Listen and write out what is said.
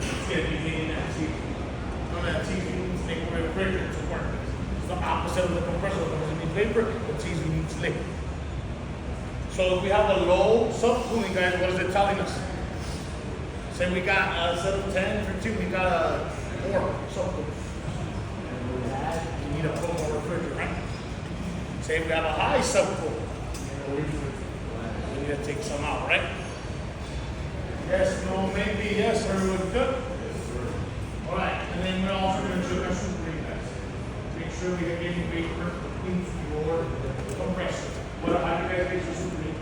it's going to be hitting that TV. On that TV needs liquid refrigerant to work. It's the opposite of the compressor. When it needs vapor, the TV needs liquid. So if we have a low subcooling, guys, what is it telling us? Say we got, instead of 10, 15, we got a 4 subcooling. You need to put more refrigerant, right? Say we have a high subcool. We need to take some out, right? Yes, no, maybe, yes, sir, we're good. All right, and then we're also going to check our super heat, guys. Make sure we are getting vapor into your compressor. What, how do you guys make your super heat?